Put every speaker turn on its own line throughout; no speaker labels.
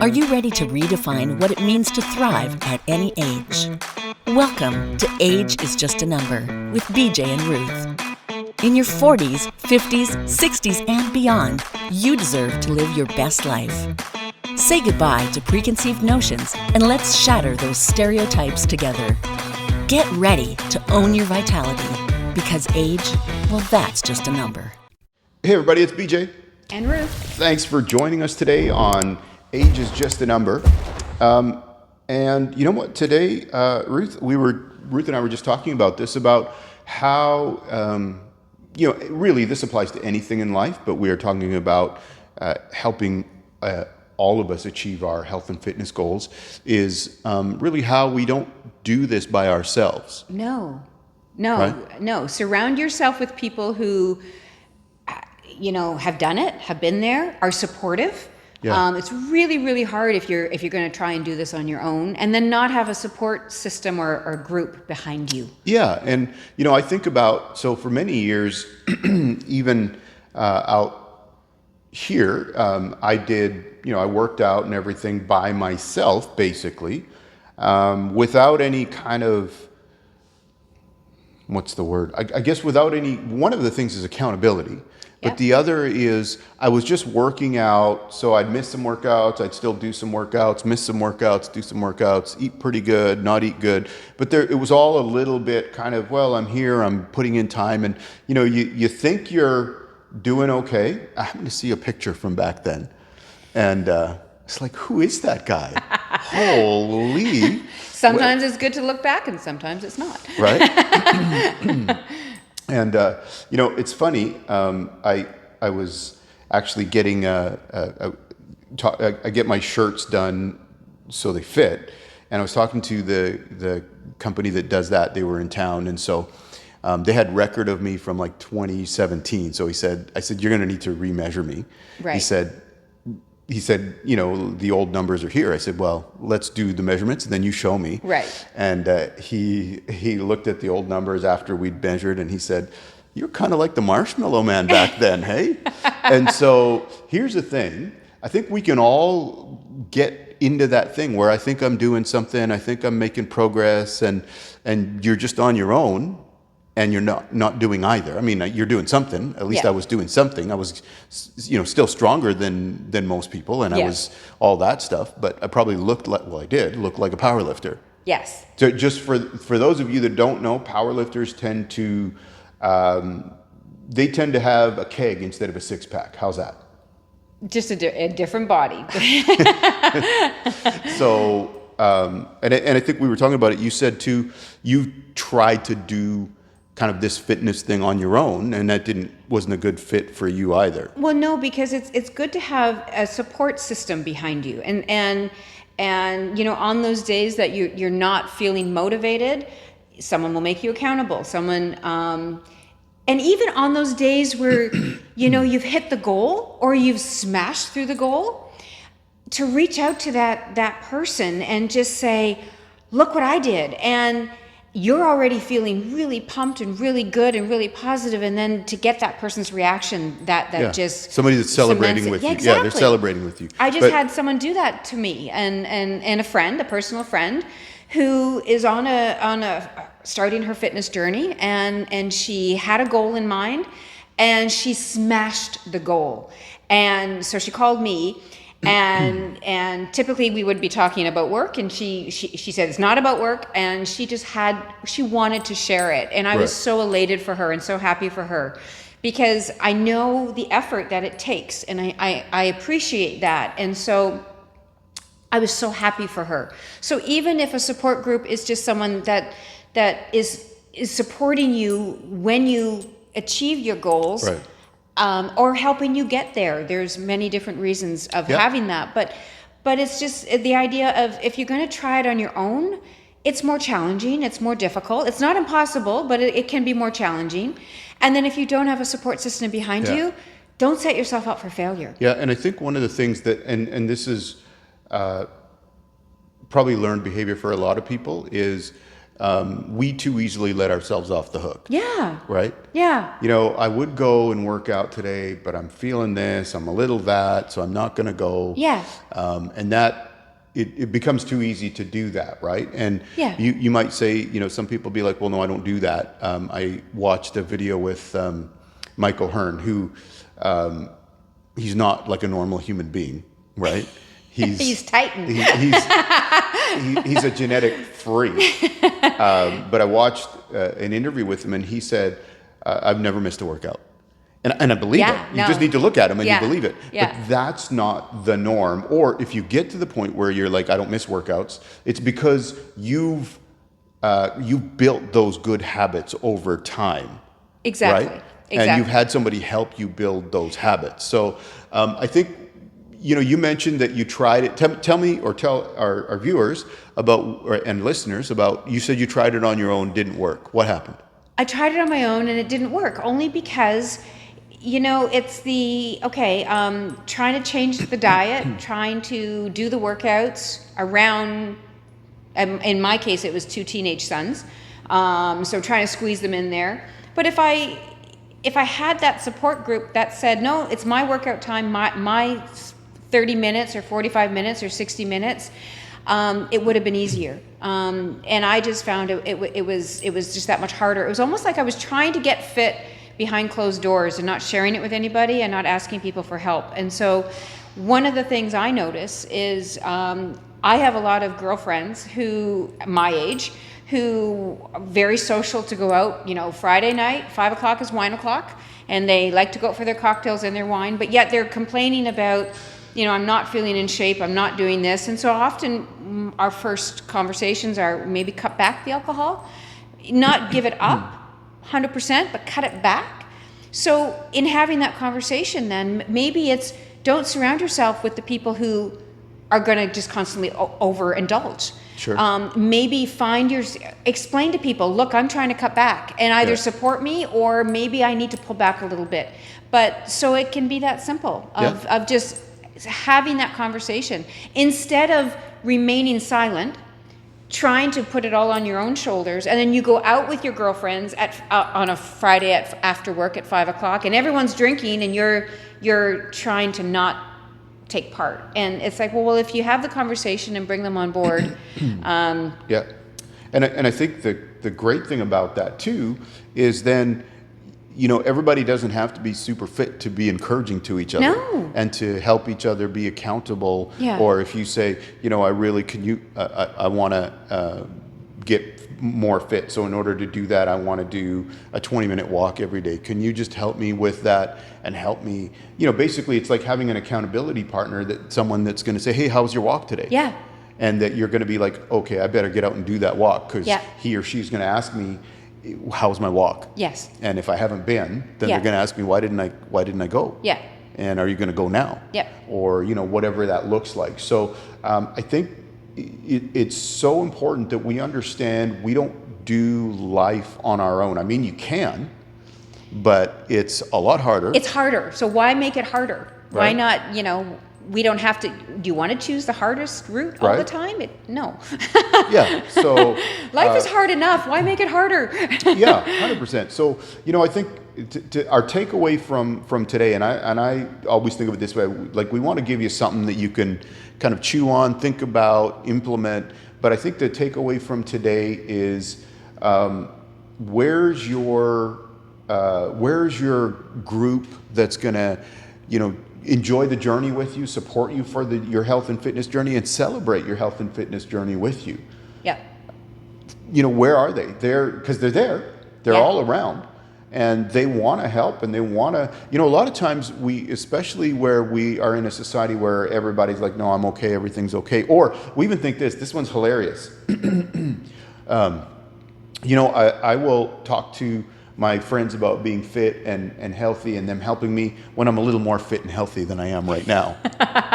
Are you ready to redefine what it means to thrive at any age? Welcome to Age is Just a Number with BJ and Ruth. In your 40s, 50s, 60s, and beyond, you deserve to live your best life. Say goodbye to preconceived notions and let's shatter those stereotypes together. Get ready to own your vitality because age, well, that's just a number.
Hey everybody, it's BJ.
And Ruth.
Thanks for joining us today on Age is Just a Number. And you know what, today, Ruth and I were just talking about this, about how, really this applies to anything in life, but we are talking about helping all of us achieve our health and fitness goals, is really how we don't do this by ourselves.
No.
Right?
Surround yourself with people who, have done it, have been there, are supportive.
Yeah.
It's really, really hard if you're going to try and do this on your own, and then not have a support system or group behind you.
Yeah, and I think about, so for many years, even out here, I worked out and everything by myself, basically, without any kind of, what's the word? I guess without any, one of the things is accountability. But the other is I was just working out, so I'd miss some workouts, I'd still do some workouts, miss some workouts, do some workouts, eat pretty good, not eat good. But it was all a little bit kind of, well, I'm here, I'm putting in time. And, you think you're doing okay. I happen to see a picture from back then. And it's like, who is that guy? Holy.
Sometimes it's good to look back and sometimes it's not.
Right? And, it's funny, I was actually getting, I get my shirts done so they fit. And I was talking to the company that does that. They were in town. And so they had record of me from like 2017. So I said, you're going to need to remeasure me.
Right.
He said, the old numbers are here. I said, well, let's do the measurements and then you show me.
Right.
And he looked at the old numbers after we'd measured and he said, you're kind of like the Marshmallow Man back then, hey? And so here's the thing. I think we can all get into that thing where I think I'm doing something, I think I'm making progress, and you're just on your own. And you're not doing either. I mean, you're doing something. At least I was doing something. I was, still stronger than most people, and I was all that stuff. But I probably looked like, I did look like a power lifter.
Yes.
So just for those of you that don't know, power lifters tend to, they tend to have a keg instead of a six pack. How's that?
Just a different body.
So, and I think we were talking about it. You said too, you tried to do kind of this fitness thing on your own, and that wasn't a good fit for you either.
Well, no, because it's good to have a support system behind you, and on those days that you're not feeling motivated, someone will make you accountable. Someone, and even on those days where you've hit the goal or you've smashed through the goal, to reach out to that person and just say, "Look what I did," and you're already feeling really pumped and really good and really positive, and then to get that person's reaction that just
somebody that's celebrating with you.
Exactly.
Yeah, they're celebrating with you.
I just had someone do that to me, and a personal friend who is on a starting her fitness journey, and she had a goal in mind and she smashed the goal. And so she called me. And typically we would be talking about work, and she said it's not about work, and she wanted to share it, and I was so elated for her and so happy for her, because I know the effort that it takes, and I appreciate that, and so I was so happy for her. So even if a support group is just someone that is supporting you when you achieve your goals.
Right.
Or helping you get there. There's many different reasons of having that, but it's just the idea of, if you're going to try it on your own, it's more challenging, it's more difficult. It's not impossible, but it can be more challenging. And then if you don't have a support system behind you, don't set yourself up for failure.
Yeah, and I think one of the things that, and this is probably learned behavior for a lot of people, is we too easily let ourselves off the hook.
Yeah.
Right?
Yeah.
You know, I would go and work out today, but I'm feeling this, I'm a little that, so I'm not going to go.
Yeah.
And that, it becomes too easy to do that, right? And
Yeah.
you might say, you know, some people be like, well, no, I don't do that. I watched a video with Michael Hearn, who he's not like a normal human being, right?
He's Titan.
He's a genetic freak. But I watched an interview with him, and he said, I've never missed a workout. And I believe it. You just need to look at him and you believe it.
Yeah.
But that's not the norm. Or if you get to the point where you're like, I don't miss workouts, it's because you've built those good habits over time.
Exactly.
Right?
Exactly.
And you've had somebody help you build those habits. So I think, you know, you mentioned that you tried it. Tell me, or tell our viewers about, and listeners about, you said you tried it on your own, didn't work. What happened?
I tried it on my own and it didn't work, only because, you know, it's trying to change the diet, trying to do the workouts around, in my case, it was 2 teenage sons. So trying to squeeze them in there. But if I had that support group that said, no, it's my workout time, my 30 minutes or 45 minutes or 60 minutes, it would have been easier. And I just found it was just that much harder. It was almost like I was trying to get fit behind closed doors and not sharing it with anybody and not asking people for help. And so one of the things I notice is I have a lot of girlfriends who, my age, who are very social to go out, you know, Friday night, 5 o'clock is wine o'clock, and they like to go out for their cocktails and their wine, but yet they're complaining about, you know, I'm not feeling in shape, I'm not doing this. And so often our first conversations are maybe cut back the alcohol, not give it up 100%, but cut it back. So in having that conversation, then maybe it's, don't surround yourself with the people who are going to just constantly overindulge.
Sure.
Maybe explain to people, look, I'm trying to cut back, and either support me or maybe I need to pull back a little bit. But so it can be that simple of just having that conversation instead of remaining silent, trying to put it all on your own shoulders, and then you go out with your girlfriends on a Friday after work at 5 o'clock, and everyone's drinking, and you're trying to not take part. And it's like, well, if you have the conversation and bring them on board.
Yeah. And I think the great thing about that too is then, you know, everybody doesn't have to be super fit to be encouraging to each other.
No.
And to help each other be accountable.
Yeah.
Or if you say, you know, I want to get more fit. So in order to do that, I want to do a 20-minute walk every day. Can you just help me with that and help me? You know, basically it's like having an accountability partner, someone that's going to say, hey, how's your walk today?
Yeah.
And that you're going to be like, okay, I better get out and do that walk, because he or she's going to ask me, how's my walk?
Yes.
And if I haven't been, then they're going to ask me, why didn't I go?
Yeah.
And are you going to go now?
Yeah.
Or, you know, whatever that looks like. So I think it's so important that we understand we don't do life on our own. I mean, you can, but it's a lot harder.
It's harder. So why make it harder? Why
Right.
not, you know, we don't have to, do you want to choose the hardest route all the
Right.
time? No.
Yeah. So
Life is hard enough. Why make it harder?
yeah, 100%. So, you know, I think our takeaway from today, and I always think of it this way, like we want to give you something that you can kind of chew on, think about, implement. But I think the takeaway from today is where's your group that's going to, you know, enjoy the journey with you, support you for your health and fitness journey, and celebrate your health and fitness journey with you.
Yeah.
You know, where are they? Because they're there. They're
Yeah.
all around. And they want to help, and they want to, you know, a lot of times especially where we are in a society where everybody's like, no, I'm okay, everything's okay. Or we even think this one's hilarious. You know, I will talk to my friends about being fit and healthy, and them helping me when I'm a little more fit and healthy than I am right now.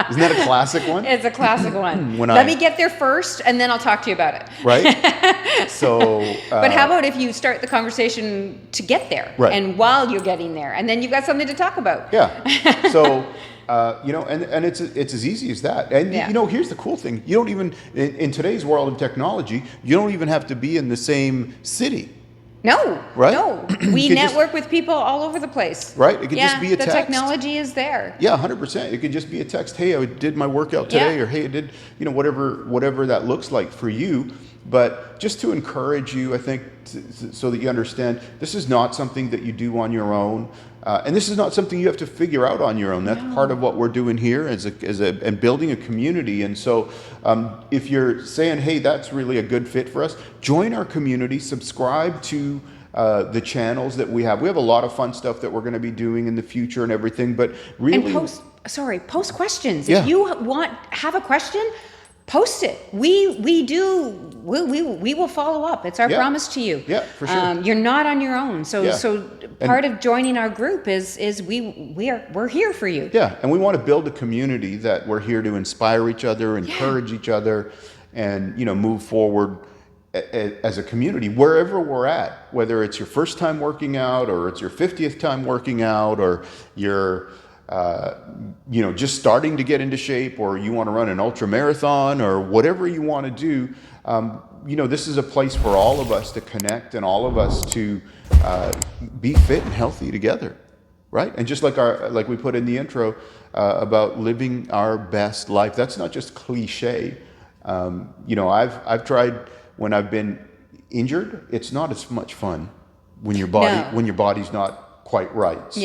Isn't that a classic one?
It's a classic one.
Let
me get there first, and then I'll talk to you about it.
Right? So...
but how about if you start the conversation to get there,
Right.
and while you're getting there, and then you've got something to talk about?
Yeah. So, You know, and it's as easy as that. And
Yeah.
you know, here's the cool thing: you don't even in today's world of technology, you don't even have to be in the same city.
No,
Right?
no. We
You could just-
network with people all over the place.
Right? It could
yeah,
just be a
the
text.
technology is there.
Yeah, 100%. It could just be a text. Hey, I did my workout today,
Yeah.
or hey, I did, you know, whatever that looks like for you. But just to encourage you, I think, so that you understand, this is not something that you do on your own, and this is not something you have to figure out on your own. That's part of what we're doing here and building a community. And so, if you're saying, hey, that's really a good fit for us, join our community. Subscribe to the channels that we have. We have a lot of fun stuff that we're going to be doing in the future and everything. But really,
And post questions.
Yeah.
If you have a question, post it. We will follow up. It's our
Yeah.
promise to you.
Yeah, for sure.
You're not on your own. So
Yeah.
part of joining our group is we're here for you.
Yeah, and we want to build a community that we're here to inspire each other, encourage each other, and, you know, move forward as a community wherever we're at. Whether it's your first time working out, or it's your 50th time working out, or you're you know, just starting to get into shape, or you want to run an ultra marathon, or whatever you want to do. You know, this is a place for all of us to connect and all of us to be fit and healthy together. Right? And just like we put in the intro about living our best life, that's not just cliche. You know, I've tried when I've been injured. It's not as much fun when your body's not quite right. So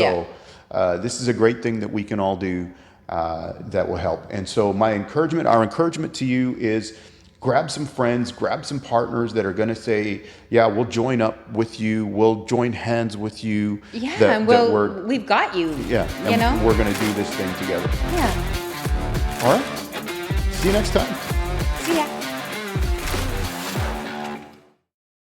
Yeah.
this is a great thing that we can all do that will help. And so our encouragement to you is, grab some friends, grab some partners that are going to say, yeah, we'll join up with you. We'll join hands with you.
Yeah, and we've got you.
Yeah,
you know?
we're going to do this thing together.
Yeah.
All right. See you next time.